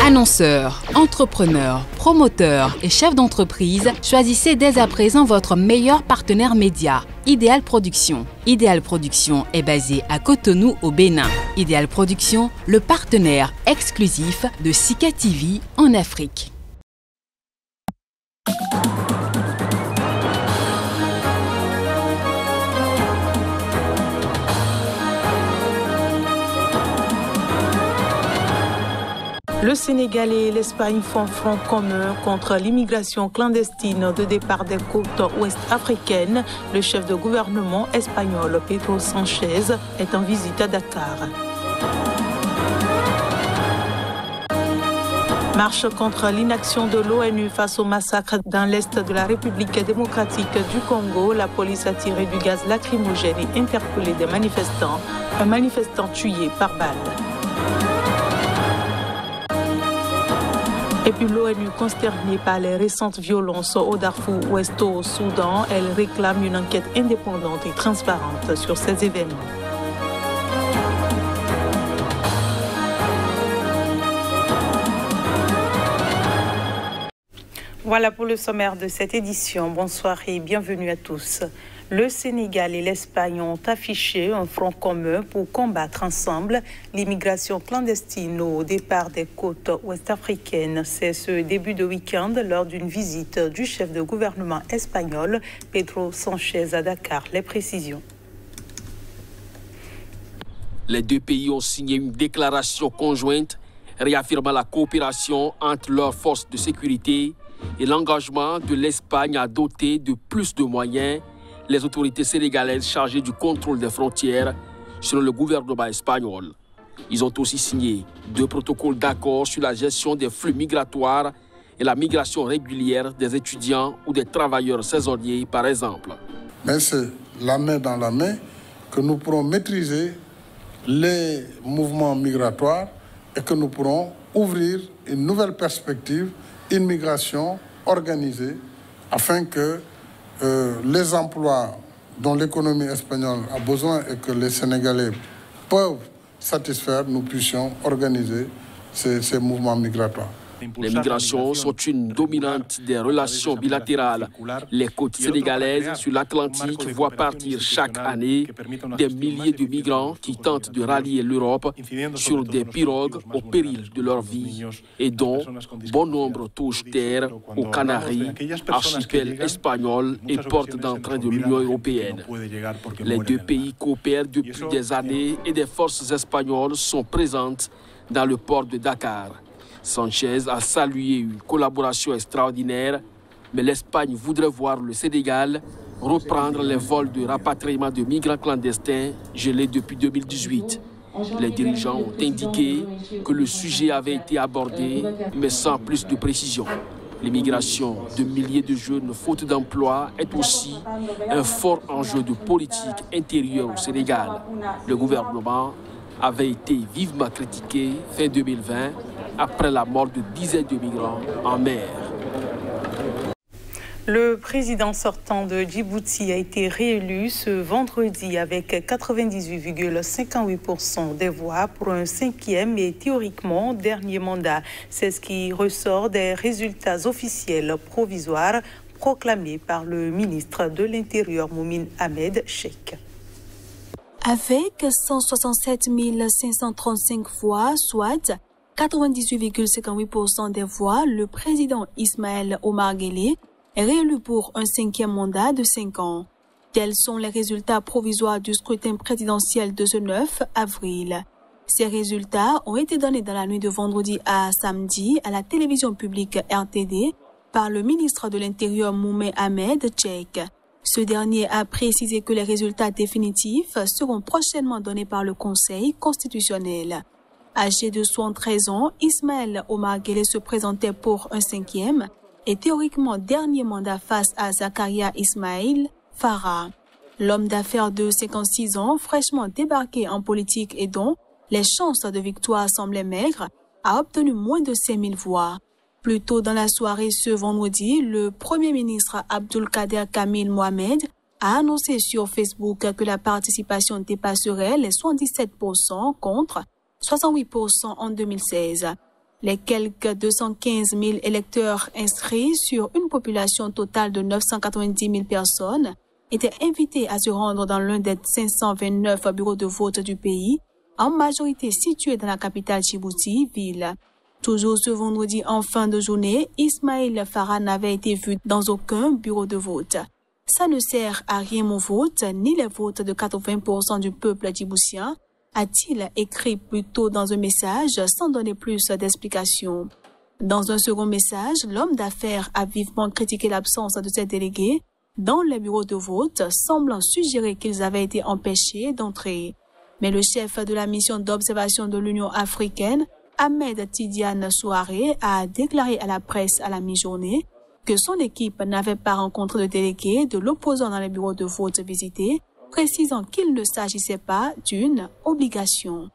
Annonceurs, entrepreneurs, promoteurs et chefs d'entreprise, choisissez dès à présent votre meilleur partenaire média, Ideal Production. Ideal Production est basé à Cotonou au Bénin. Ideal Production, le partenaire exclusif de Sika TV en Afrique. Le Sénégal et l'Espagne font front commun contre l'immigration clandestine de départ des côtes ouest africaines. Le chef de gouvernement espagnol, Pedro Sánchez, est en visite à Dakar. Marche contre l'inaction de l'ONU face au massacre dans l'est de la République démocratique du Congo. La police a tiré du gaz lacrymogène et interpellé des manifestants. Un manifestant tué par balle. Et puis l'ONU, consternée par les récentes violences au Darfour ouest au Soudan, elle réclame une enquête indépendante et transparente sur ces événements. Voilà pour le sommaire de cette édition. Bonsoir et bienvenue à tous. Le Sénégal et l'Espagne ont affiché un front commun pour combattre ensemble l'immigration clandestine au départ des côtes ouest-africaines. C'est ce début de week-end lors d'une visite du chef de gouvernement espagnol, Pedro Sánchez, à Dakar. Les précisions. Les deux pays ont signé une déclaration conjointe réaffirmant la coopération entre leurs forces de sécurité et l'engagement de l'Espagne à doter de plus de moyens les autorités sénégalaises chargées du contrôle des frontières selon le gouvernement espagnol. Ils ont aussi signé 2 protocoles d'accord sur la gestion des flux migratoires et la migration régulière des étudiants ou des travailleurs saisonniers, par exemple. Mais c'est la main dans la main que nous pourrons maîtriser les mouvements migratoires et que nous pourrons ouvrir une nouvelle perspective, une migration organisée, afin que les emplois dont l'économie espagnole a besoin et que les Sénégalais peuvent satisfaire, nous puissions organiser ces mouvements migratoires. Les migrations sont une dominante des relations bilatérales. Les côtes sénégalaises sur l'Atlantique voient partir chaque année des milliers de migrants qui tentent de rallier l'Europe sur des pirogues au péril de leur vie et dont bon nombre touchent terre aux Canaries, archipel espagnol et porte d'entrée de l'Union européenne. Les deux pays coopèrent depuis des années et des forces espagnoles sont présentes dans le port de Dakar. Sánchez a salué une collaboration extraordinaire, mais l'Espagne voudrait voir le Sénégal reprendre les vols de rapatriement de migrants clandestins gelés depuis 2018. Les dirigeants ont indiqué que le sujet avait été abordé, mais sans plus de précision. L'immigration de milliers de jeunes faute d'emploi est aussi un fort enjeu de politique intérieure au Sénégal. Le gouvernement avait été vivement critiqué fin 2020 après la mort de dizaines de migrants en mer. Le président sortant de Djibouti a été réélu ce vendredi avec 98,58% des voix pour un 5e et théoriquement dernier mandat. C'est ce qui ressort des résultats officiels provisoires proclamés par le ministre de l'Intérieur Moumine Ahmed Cheikh. Avec 167 535 voix, soit 98,58% des voix, le président Ismaël Omar Guelleh est réélu pour un 5e mandat de 5 ans. Tels sont les résultats provisoires du scrutin présidentiel de ce 9 avril. Ces résultats ont été donnés dans la nuit de vendredi à samedi à la télévision publique RTD par le ministre de l'Intérieur Moumine Ahmed Cheikh. Ce dernier a précisé que les résultats définitifs seront prochainement donnés par le Conseil constitutionnel. Âgé de 73 ans, Ismaël Omar Guelleh se présentait pour un 5e et théoriquement dernier mandat face à Zakaria Ismail Farah. L'homme d'affaires de 56 ans, fraîchement débarqué en politique et dont les chances de victoire semblaient maigres, a obtenu moins de 5000 voix. Plus tôt dans la soirée ce vendredi, le Premier ministre Abdulkader Kamil Mohamed a annoncé sur Facebook que la participation dépasserait les 77% contre 68% en 2016. Les quelques 215 000 électeurs inscrits sur une population totale de 990 000 personnes étaient invités à se rendre dans l'un des 529 bureaux de vote du pays, en majorité situés dans la capitale Djibouti, ville. Toujours ce vendredi en fin de journée, Ismaël Farah n'avait été vu dans aucun bureau de vote. Ça ne sert à rien mon vote, ni les votes de 80% du peuple djiboutien, a-t-il écrit plus tôt dans un message sans donner plus d'explications. Dans un second message, l'homme d'affaires a vivement critiqué l'absence de ses délégués dans les bureaux de vote, semblant suggérer qu'ils avaient été empêchés d'entrer. Mais le chef de la mission d'observation de l'Union africaine, Ahmed Tidiane Souaré, a déclaré à la presse à la mi-journée que son équipe n'avait pas rencontré de délégués de l'opposant dans les bureaux de vote visités, précisant qu'il ne s'agissait pas d'une obligation.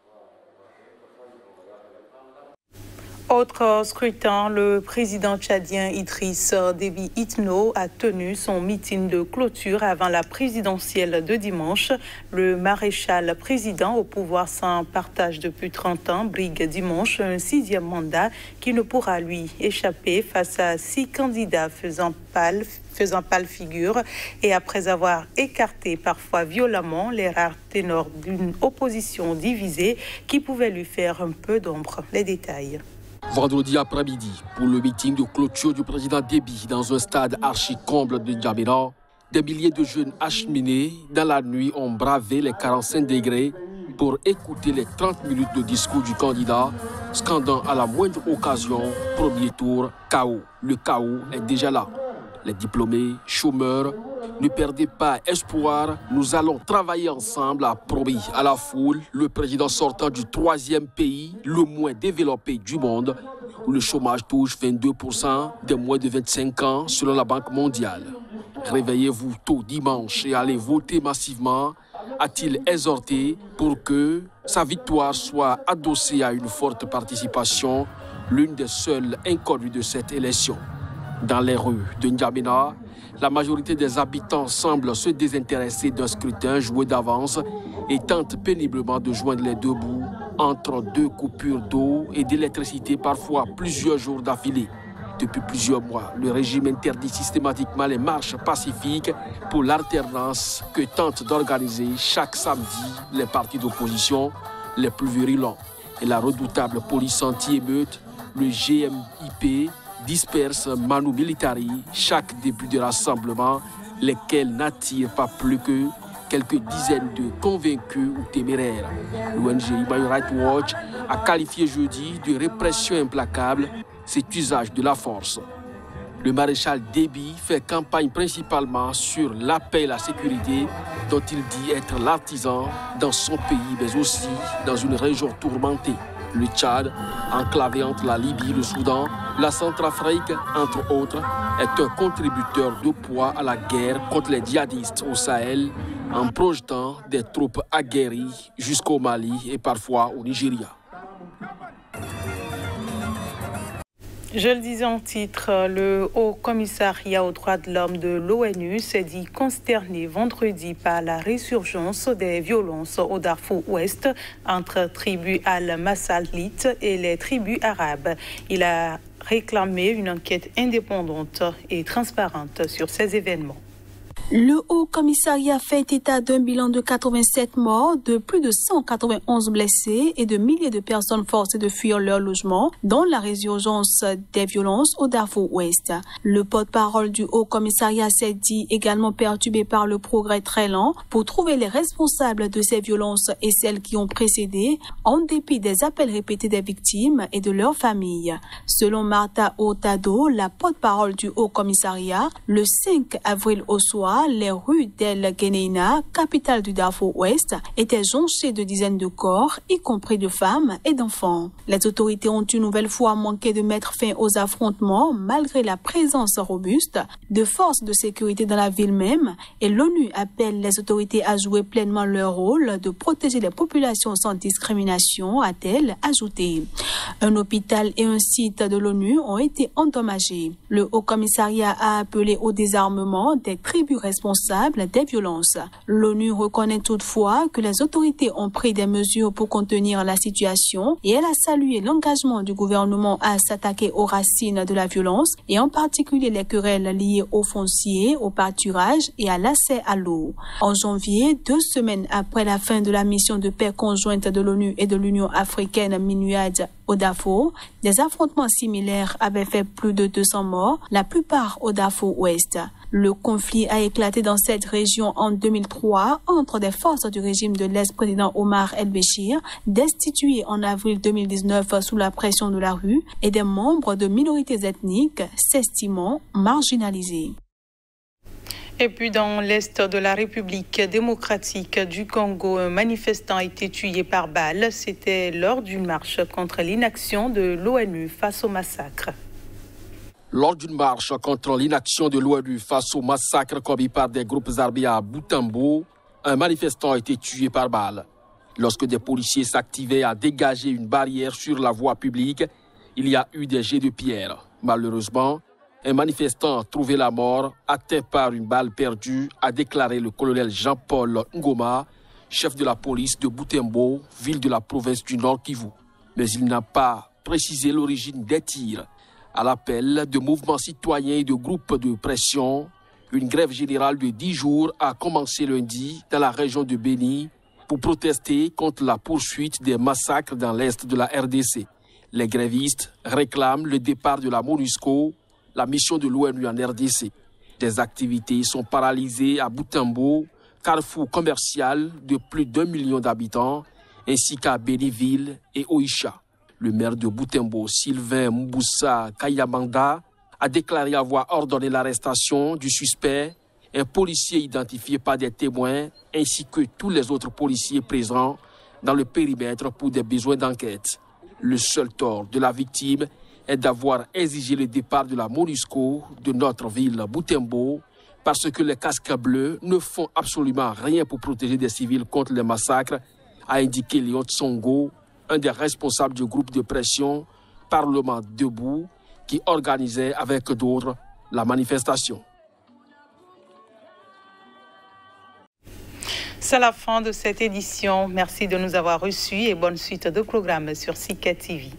Autre scrutin, le président tchadien Idriss Déby Itno a tenu son meeting de clôture avant la présidentielle de dimanche. Le maréchal président au pouvoir sans partage depuis 30 ans brigue dimanche un 6e mandat qui ne pourra lui échapper face à 6 candidats faisant pâle figure et après avoir écarté parfois violemment les rares ténors d'une opposition divisée qui pouvait lui faire un peu d'ombre. Les détails. Vendredi après-midi, pour le meeting de clôture du président Déby dans un stade archi-comble de N'Djamena, des milliers de jeunes acheminés dans la nuit ont bravé les 45 degrés pour écouter les 30 minutes de discours du candidat, scandant à la moindre occasion, premier tour, chaos. Le chaos est déjà là. Les diplômés, chômeurs, ne perdez pas espoir, nous allons travailler ensemble, a promis à la foule le président sortant du 3e pays le moins développé du monde, où le chômage touche 22% des moins de 25 ans selon la Banque mondiale. Réveillez-vous tôt dimanche et allez voter massivement, a-t-il exhorté pour que sa victoire soit adossée à une forte participation, l'une des seules inconnues de cette élection. Dans les rues de N'Djamena, la majorité des habitants semblent se désintéresser d'un scrutin joué d'avance et tentent péniblement de joindre les deux bouts entre 2 coupures d'eau et d'électricité, parfois plusieurs jours d'affilée. Depuis plusieurs mois, le régime interdit systématiquement les marches pacifiques pour l'alternance que tentent d'organiser chaque samedi les partis d'opposition les plus virulents. Et la redoutable police anti-émeute, le GMIP, disperse Manu Militari chaque début de rassemblement, lesquels n'attirent pas plus que quelques dizaines de convaincus ou téméraires. L'ONG Human Rights Watch a qualifié jeudi de répression implacable cet usage de la force. Le maréchal Déby fait campagne principalement sur la paix et la sécurité dont il dit être l'artisan dans son pays, mais aussi dans une région tourmentée. Le Tchad, enclavé entre la Libye, le Soudan, la Centrafrique, entre autres, est un contributeur de poids à la guerre contre les djihadistes au Sahel, en projetant des troupes aguerries jusqu'au Mali et parfois au Nigeria. Je le disais en titre, le Haut Commissariat aux droits de l'homme de l'ONU s'est dit consterné vendredi par la résurgence des violences au Darfour Ouest entre tribus al-Masalite et les tribus arabes. Il a réclamé une enquête indépendante et transparente sur ces événements. Le Haut Commissariat fait état d'un bilan de 87 morts, de plus de 191 blessés et de milliers de personnes forcées de fuir leur logement dans la résurgence des violences au Darfour Ouest. Le porte-parole du Haut Commissariat s'est dit également perturbé par le progrès très lent pour trouver les responsables de ces violences et celles qui ont précédé, en dépit des appels répétés des victimes et de leurs familles. Selon Martha Otado, la porte-parole du Haut Commissariat, le 5 avril au soir, les rues d'El Geneina, capitale du Darfour Ouest, étaient jonchées de dizaines de corps, y compris de femmes et d'enfants. Les autorités ont une nouvelle fois manqué de mettre fin aux affrontements malgré la présence robuste de forces de sécurité dans la ville même, et l'ONU appelle les autorités à jouer pleinement leur rôle de protéger les populations sans discrimination, a-t-elle ajouté. Un hôpital et un site de l'ONU ont été endommagés. Le Haut Commissariat a appelé au désarmement des tribus responsables des violences. L'ONU reconnaît toutefois que les autorités ont pris des mesures pour contenir la situation et elle a salué l'engagement du gouvernement à s'attaquer aux racines de la violence et en particulier les querelles liées au foncier, au pâturage et à l'accès à l'eau. En janvier, 2 semaines après la fin de la mission de paix conjointe de l'ONU et de l'Union africaine MINUAD au Darfour, des affrontements similaires avaient fait plus de 200 morts, la plupart au Darfour Ouest. Le conflit a éclaté dans cette région en 2003 entre des forces du régime de l'ex-président Omar el-Béchir, destitué en avril 2019 sous la pression de la rue, et des membres de minorités ethniques s'estimant marginalisés. Et puis dans l'est de la République démocratique du Congo, un manifestant a été tué par balle. C'était lors d'une marche contre l'inaction de l'ONU face au massacre. Lors d'une marche contre l'inaction de l'ONU face au massacre commis par des groupes armés à Butembo, un manifestant a été tué par balle. Lorsque des policiers s'activaient à dégager une barrière sur la voie publique, il y a eu des jets de pierre. Malheureusement, un manifestant a trouvé la mort, atteint par une balle perdue, a déclaré le colonel Jean-Paul Ngoma, chef de la police de Butembo, ville de la province du Nord Kivu. Mais il n'a pas précisé l'origine des tirs. À l'appel de mouvements citoyens et de groupes de pression, une grève générale de 10 jours a commencé lundi dans la région de Béni pour protester contre la poursuite des massacres dans l'est de la RDC. Les grévistes réclament le départ de la MONUSCO, la mission de l'ONU en RDC. Des activités sont paralysées à Butembo, carrefour commercial de plus d'1 million d'habitants, ainsi qu'à Béniville et Oicha. Le maire de Butembo, Sylvain Mboussa Kayamanda, a déclaré avoir ordonné l'arrestation du suspect, un policier identifié par des témoins, ainsi que tous les autres policiers présents dans le périmètre pour des besoins d'enquête. Le seul tort de la victime est d'avoir exigé le départ de la MONUSCO de notre ville Butembo parce que les casques bleus ne font absolument rien pour protéger des civils contre les massacres, a indiqué Léon Tsongo, un des responsables du groupe de pression Parlement Debout qui organisait avec d'autres la manifestation. C'est la fin de cette édition. Merci de nous avoir reçus et bonne suite de programmes sur Sika TV.